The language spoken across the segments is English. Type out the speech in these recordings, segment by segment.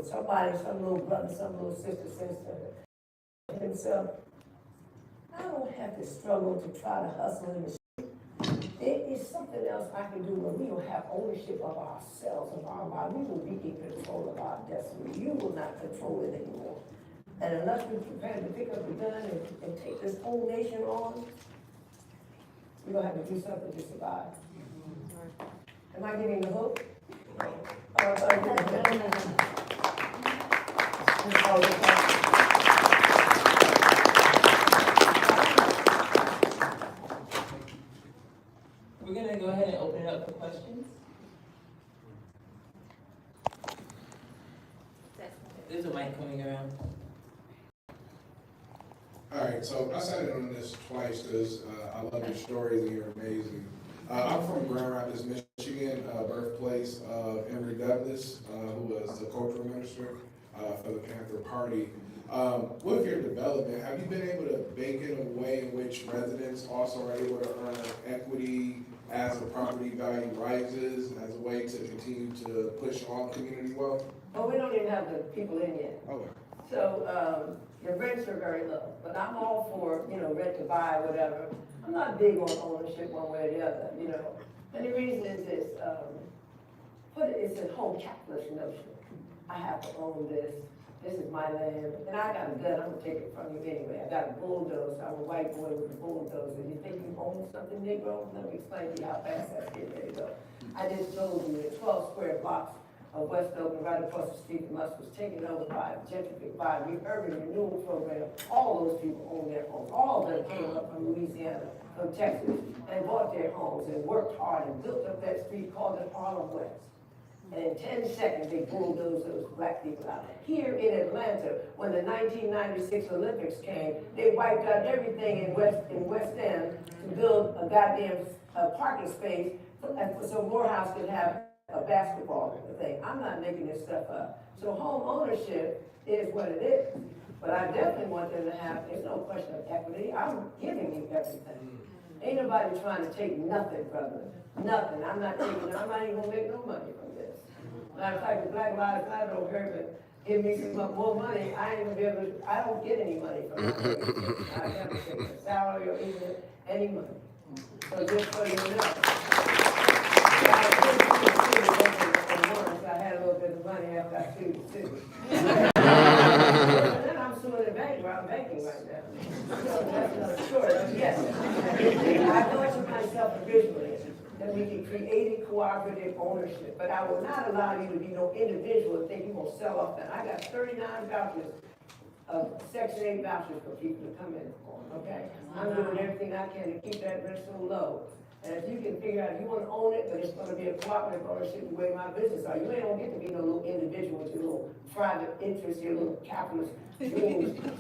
So somebody, some little brother, some little sister says to himself, I don't have to struggle to try to hustle in the street. There is something else I can do when we will have ownership of ourselves, of our lives. We will be in control of our destiny. You will not control it anymore. And unless we're prepared to pick up the gun and take this whole nation on, we're going to have to do something to survive. Am I getting the hook? We're going to go ahead and open it up for questions. There's a mic coming around. All right, so I sat in on this twice because I love your stories and you're amazing. I'm from Grand Rapids, Michigan, birthplace of Emory Douglas, who was the cultural minister for the Panther Party. With your development, have you been able to bake in a way in which residents also are able to earn equity as the property value rises, as a way to continue to push on community wealth? Well, we don't even have the people in yet. Okay. So, the rents are very low, but I'm all for, rent to buy, whatever. I'm not big on ownership one way or the other, And the reason is this, it's a whole capitalist notion. I have to own this. This is my land. And I got a gun, I'm gonna take it from you anyway. I got a bulldozer. I'm a white boy with a bulldozer. You think you own something, Negro? Let me explain to you how fast that's getting ready to go. I just told you that 12 square blocks of West Oakland, right across the street from us, was taken over by the urban renewal program. All those people own their homes. All of them came up from Louisiana, from Texas, and bought their homes and worked hard and built up that street, called it Harlem West. And in 10 seconds, they bulldozed those black people out. Here in Atlanta, when the 1996 Olympics came, they wiped out everything in West End to build a goddamn parking space so Morehouse could have a basketball thing. I'm not making this stuff up. So home ownership is what it is. But I definitely want them to have, there's no question of equity. I'm giving you everything. Ain't nobody trying to take nothing from them. Nothing. I'm not even gonna make no money from this. Matter of fact, the Black Lives Matter over here, but give me some more money, I ain't gonna be able to, I don't get any money from it. I never take a salary or even any money. So just so you know. I had a little bit of money after I sued the city. And then I'm suing the bank where I'm banking right now. So that's another story. But yes, I thought to myself originally that we can create a cooperative ownership, but I will not allow you to be no individual and think you're going to sell off that. I got 39 vouchers, Section 8 vouchers for people to come in for, okay? I'm doing everything I can to keep that rent so low. And if you can figure out if you want to own it, but it's going to be a cooperative ownership the way my business are. You ain't going to get to be no little individual with your little private interests, your little capitalist dreams. I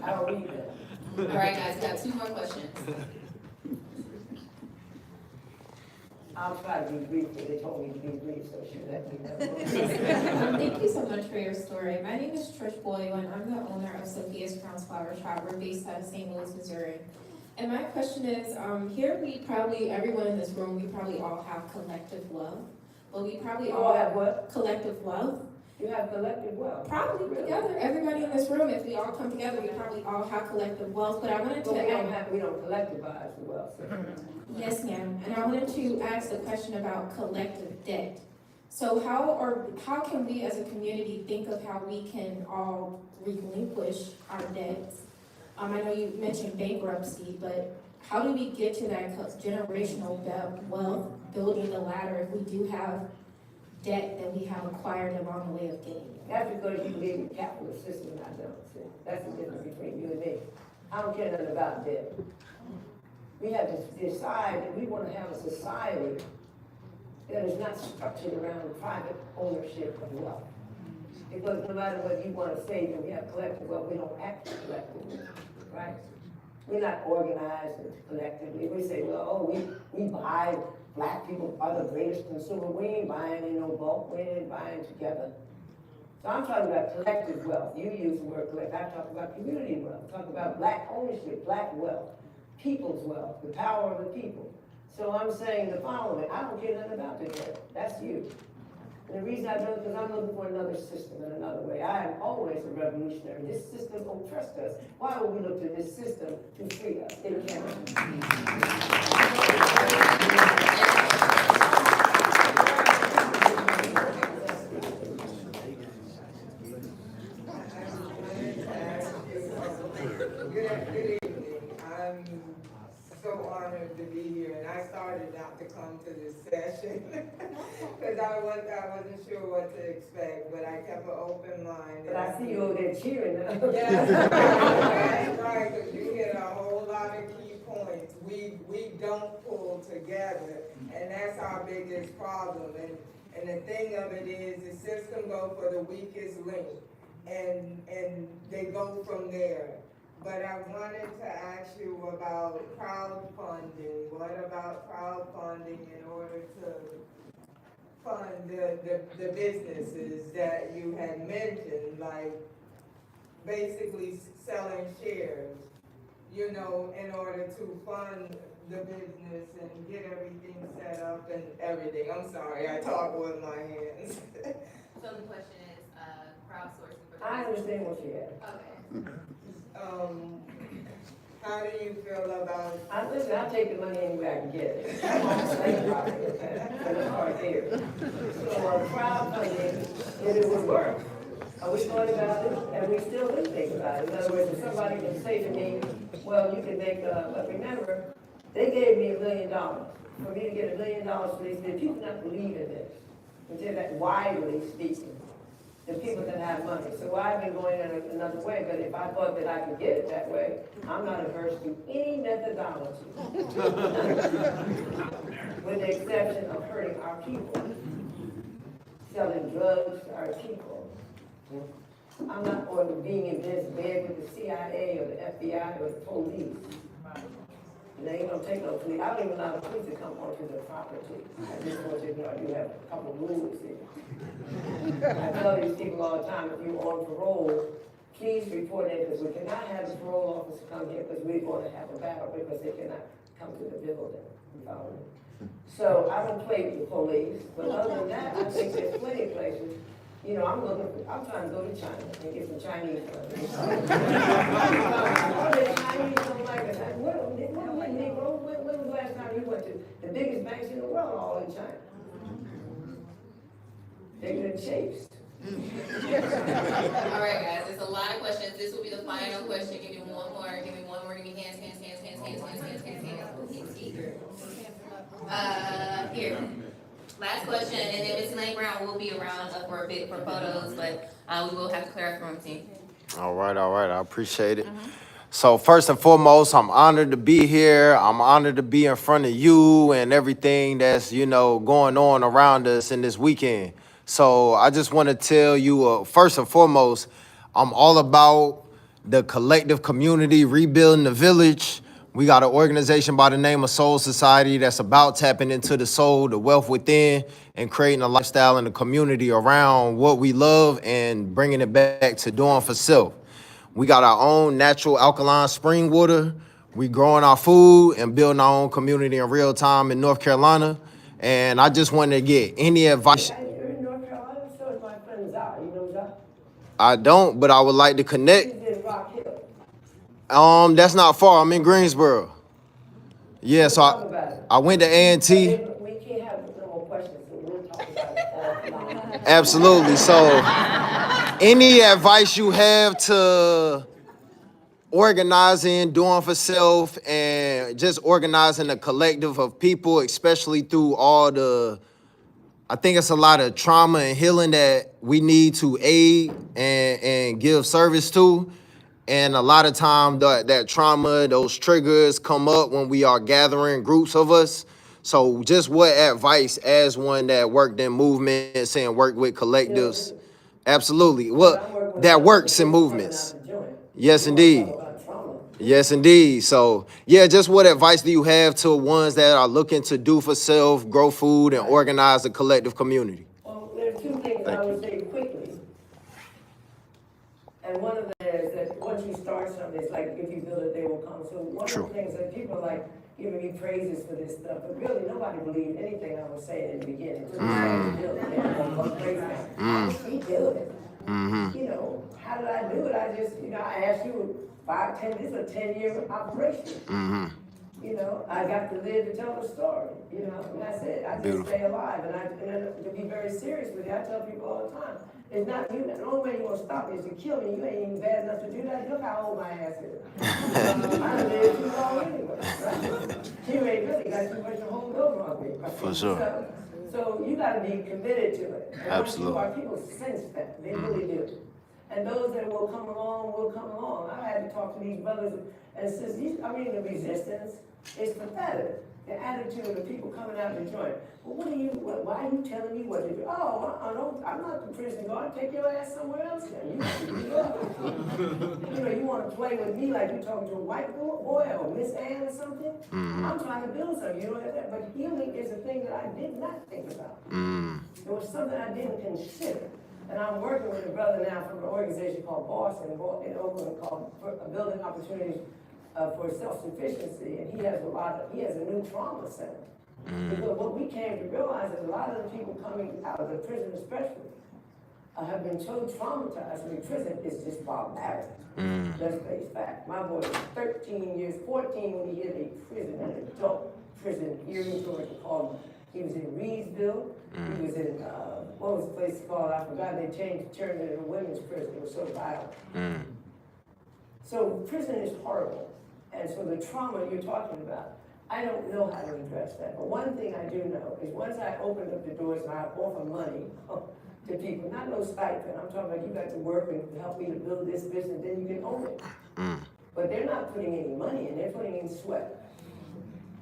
don't need that. All right, guys, we got 2 more questions. I'll try to be brief, but they told me to be brief, so she let me know. Thank you so much for your story. My name is Trish Boyle, and I'm the owner of Sophia's Crowns Flower Shop. We're based out of St. Louis, Missouri. And my question is, here everyone in this room, we probably all have collective wealth. But we probably all have what? Collective wealth. You have collective wealth? Probably really? Together, everybody in this room, if we all come together, we probably all have collective wealth. But I wanted to we don't collectivize the wealth. So. Yes, ma'am. And I wanted to ask a question about collective debt. So how can we as a community think of how we can all relinquish our debts? I know you mentioned bankruptcy, but how do we get to that generational wealth, building the ladder if we do have debt that we have acquired along the way of getting there? That's because you believe in the capitalist system and I don't. See? That's the difference between you and me. I don't care nothing about debt. We have to decide that we want to have a society that is not structured around private ownership of wealth. Because no matter what you want to say, that we have collective wealth, we don't act collectively, right? We're not organized collectively. We say, well, we buy, black people are the greatest consumer. We ain't buying in no bulk. We ain't buying together. So I'm talking about collective wealth. You use the word collective. I talk about community wealth. I talk about black ownership, black wealth, people's wealth, the power of the people. So I'm saying the following. I don't care nothing about the debt. That's you. And the reason I do it, because I'm looking for another system and another way. I am always a revolutionary. This system oppressed us. Why would we look to this system to free us? It can't. Good evening. I'm so honored to be here, and I started not to come to this session because I wasn't sure what to expect, but I kept an open mind. But I see you over there cheering now. Yeah, that's right, because you hit a whole lot of key points. We don't pull together, and that's our biggest problem. And the thing of it is, the system go for the weakest link, and they go from there. But I wanted to ask you about crowdfunding. What about crowdfunding in order to fund the businesses that you had mentioned, like basically selling shares, you know, in order to fund the business and get everything set up and everything. I'm sorry, I talk with my hands. So the question is, crowdsourcing. I understand what you have. Okay. How do you feel about? Listen, I'll take the money anywhere I can get it. I'm on the same route, okay? So let's start there. So crowdfunding, if it would work, we thought about it, and we still do think about it. In other words, if somebody can say to me, well, you can make, but remember, they gave me $1 million. For me to get $1 million for this, the people not believe in this. Which is that widely speaking. The people that have money. So I've been going in another way, but if I thought that I could get it that way, I'm not averse to any methodology. With the exception of hurting our people. Selling drugs to our people. I'm not for being in this bed with the CIA or the FBI or the police. They ain't gonna take no police. I don't even allow the police to come onto the property. I just want you to know you have a couple of rules here. I tell these people all the time, if you're on parole, please report it, because we cannot have the parole officer come here, because we're going to have a battle, because they cannot come to the building. You follow me? So I don't play with the police, but other than that, I think there's plenty of places. You know, I'm trying to go to China and get some Chinese money. The Chinese don't like it. When was the last time you went to the biggest banks in the world, all in China? They've been chased. All right, guys, there's a lot of questions. This will be the final question. Give me one more. Give me one more. Give me hands. Here. Last question, and then Ms. Elaine Brown will be around for a bit for photos, but we will have to clear our room team. All right, I appreciate it. So first and foremost, I'm honored to be here. I'm honored to be in front of you and everything that's, you know, going on around us in this weekend. So I just want to tell you, first and foremost, I'm all about the collective community, rebuilding the village. We got an organization by the name of S.O.U.L Society that's about tapping into the soul, the wealth within, and creating a lifestyle in the community around what we love and bringing it back to doing for self. We got our own natural alkaline spring water. We growing our food and building our own community in real time in North Carolina. And I just wanted to get any advice. You're in North Carolina, so is my friend Zah. You know Zah? I don't, but I would like to connect. He's in Rock Hill. That's not far. I'm in Greensboro. Yeah, so Talk about it. I went to A&T. We can't have no more questions, so we'll talk about it offline. Absolutely. So any advice you have to organizing, doing for self, and just organizing a collective of people, especially through all the, I think it's a lot of trauma and healing that we need to aid and give service to. And a lot of time that trauma, those triggers come up when we are gathering groups of us. So just what advice as one that worked in movements and worked with collectives? Absolutely. Well, that works in movements. Yes, indeed. Yes, indeed. So yeah, just what advice do you have to ones that are looking to do for self, grow food, and organize a collective community? Well, there are two things I would say quickly. And one of them is that once you start something, it's like if you build it, they will come. So one True. of the things that people are like giving me praises for this stuff, but really nobody believed anything I was saying in the beginning. So we started to build it, and I'm going crazy now. How did we build it? You know, how did I do it? I just, you know, I asked you 5, 10, this is a 10-year operation. You know, I got to live to tell the story, you know, and that's it. I just Beautiful. stay alive. And to be very serious with you, I tell people all the time, it's not you, the only way you're gonna stop me is to kill me. You ain't even bad enough to do that. Look how old my ass is. I live too long anyway, right? You ain't really got too much to hold over on me. Right? For sure. So you gotta be committed to it. And Absolutely. People sense that, they really do. And those that will come along will come along. I had to talk to these brothers and sisters. I mean, the resistance is pathetic. The attitude of the people coming out to join. Well, why are you telling me what to do? Oh, I'm not the prison guard. Take your ass somewhere else then. You know, you want to play with me like you're talking to a white boy or Miss Ann or something? I'm trying to build something. You know that? But healing is a thing that I did not think about. It was something I didn't consider. And I'm working with a brother now from an organization called Boston in Oakland called Building Opportunities for Self-Sufficiency, and he has a new trauma center. Because what we came to realize is a lot of the people coming out of the prison especially have been so traumatized. I mean, prison is just barbaric. Let's face fact. My boy was 13 years, 14 when he hit a prison, an adult prison here in Georgia called, he was in Reedsville. He was in, what was the place called? I forgot. They turned it into a women's prison. It was so violent. So prison is horrible. And so the trauma you're talking about, I don't know how to address that. But one thing I do know is once I opened up the doors and I offer money to people, not no stipend. I'm talking about you got to work and help me to build this business, then you can own it. But they're not putting any money in, they're putting in sweat.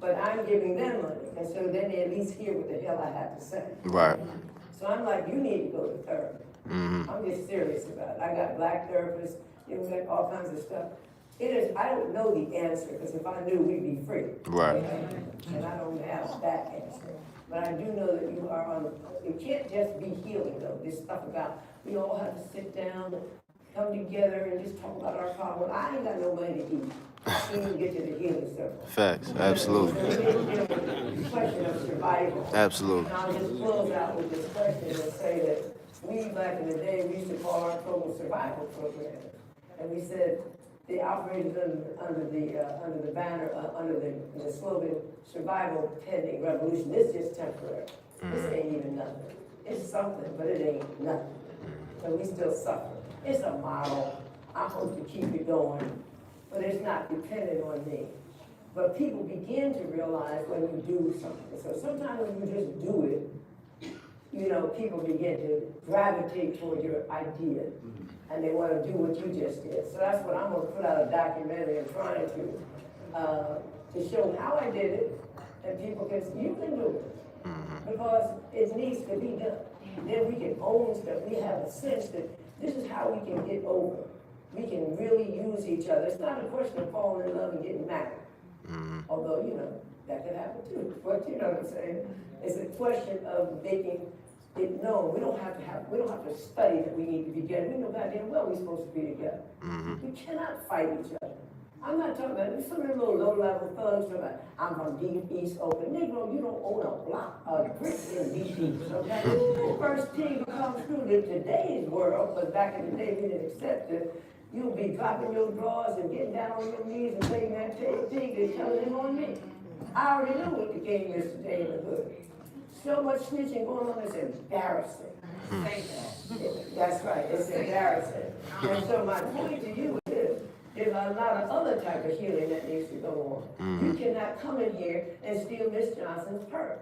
But I'm giving them money, and so then they at least hear what the hell I have to say. Right. So I'm like, you need to go to therapy. I'm just serious about it. I got black therapists, you know, got all kinds of stuff. I don't know the answer, because if I knew, we'd be free. Right. And I don't have that answer. But I do know that you are on, it can't just be healing though, this stuff about, we all have to sit down, come together and just talk about our problem. I ain't got no money to eat. I can't even get to the healing circle. Facts. Absolutely. The question of survival. Absolutely. And I'll just close out with this question and say that we, back in the day, we used to call our program survival program. And we said, they operated under the banner, under the slogan, survival pending revolution. This is just temporary. This ain't even nothing. It's something, but it ain't nothing. So we still suffer. It's a model. I'm supposed to keep it going, but it's not dependent on me. But people begin to realize when you do something. So sometimes when you just do it, you know, people begin to gravitate toward your idea. And they want to do what you just did. So that's what I'm going to put out a documentary and trying to show how I did it, and people can see you can do it. Because it needs to be done. Then we can own stuff. We have a sense that this is how we can get over. We can really use each other. It's not a question of falling in love and getting married. Although, you know, that could happen too. But you know what I'm saying? It's a question of making it known. We don't have to study that we need to be together. We know goddamn well we're supposed to be together. We cannot fight each other. I'm not talking about some of the little low-level thugs about, I'm from Deep East Oakland. Negro, you don't own a block of bricks in Deep East, okay? The first thing comes through today's world, but back in the day we didn't accept it. You'll be dropping your drawers and getting down on your knees and saying that thing they're telling him on me. I already know what the game is today in the hood. So much snitching going on, it's embarrassing. That's right, it's embarrassing. And so my point to you is, there's a lot of other type of healing that needs to go on. You cannot come in here and steal Miss Johnson's purse.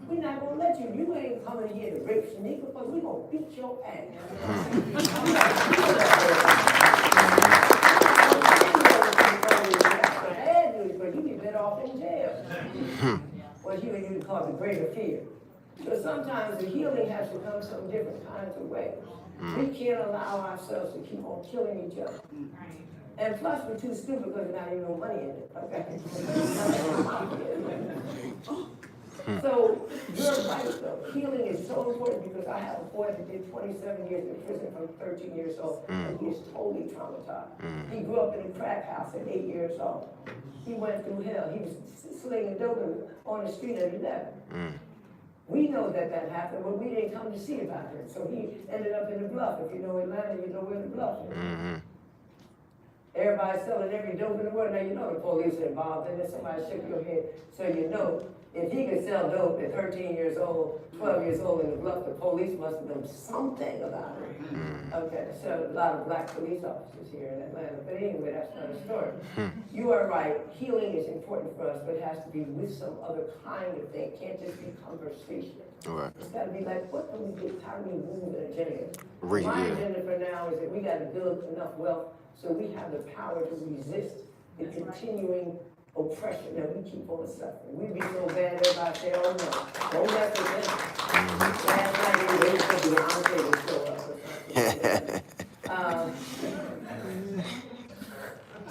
We're not gonna let you. You ain't coming here to rape Shanika, because we're gonna beat your ass. But you get better off in jail. What you call the greater fear. So sometimes the healing has to come some different kinds of ways. We can't allow ourselves to keep on killing each other. And plus, we're too stupid because there's not even no money in it. Okay. So, you're right though, healing is so important because I have a boy that did 27 years in prison from 13 years old, and he is totally traumatized. He grew up in a crack house at 8 years old. He went through hell, he was slinging dope on the street at 11. We know that happened, but we didn't come to see about it, so he ended up in the Bluff. If you know Atlanta, you know where the Bluff is. Everybody's selling every dope in the world. Now, you know the police are involved in it. Somebody shook your head. So you know, if he could sell dope at 13 years old, 12 years old in the Bluff, the police must have known something about it. Okay, so a lot of black police officers here in Atlanta. But anyway, that's another story. You are right. Healing is important for us, but it has to be with some other kind of thing. It can't just be conversation. Right. It's got to be like, what can we do? How do we move an agenda? Right, My yeah. agenda for now is that we got to build enough wealth so we have the power to resist the continuing oppression that we keep on suffering. We be so bad, everybody say, oh no, don't mess with them. Last night we waited for Beyonce to show up or something.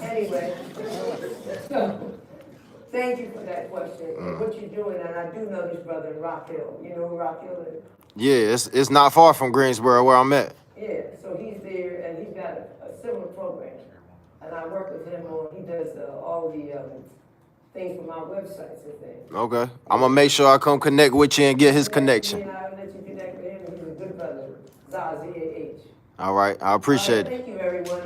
Anyway, so, thank you for that question, and what you're doing, and I do know this brother in Rock Hill. You know who Rock Hill is? Yeah, it's not far from Greensboro where I'm at. Yeah, so he's there, and he's got a similar program. And I work with him on, he does all the things for my websites and things. Okay. I'm gonna make sure I come connect with you and get his connection. And I'll let you connect with him, he's a good brother, ZAH. All right, I appreciate it. Thank you, everyone.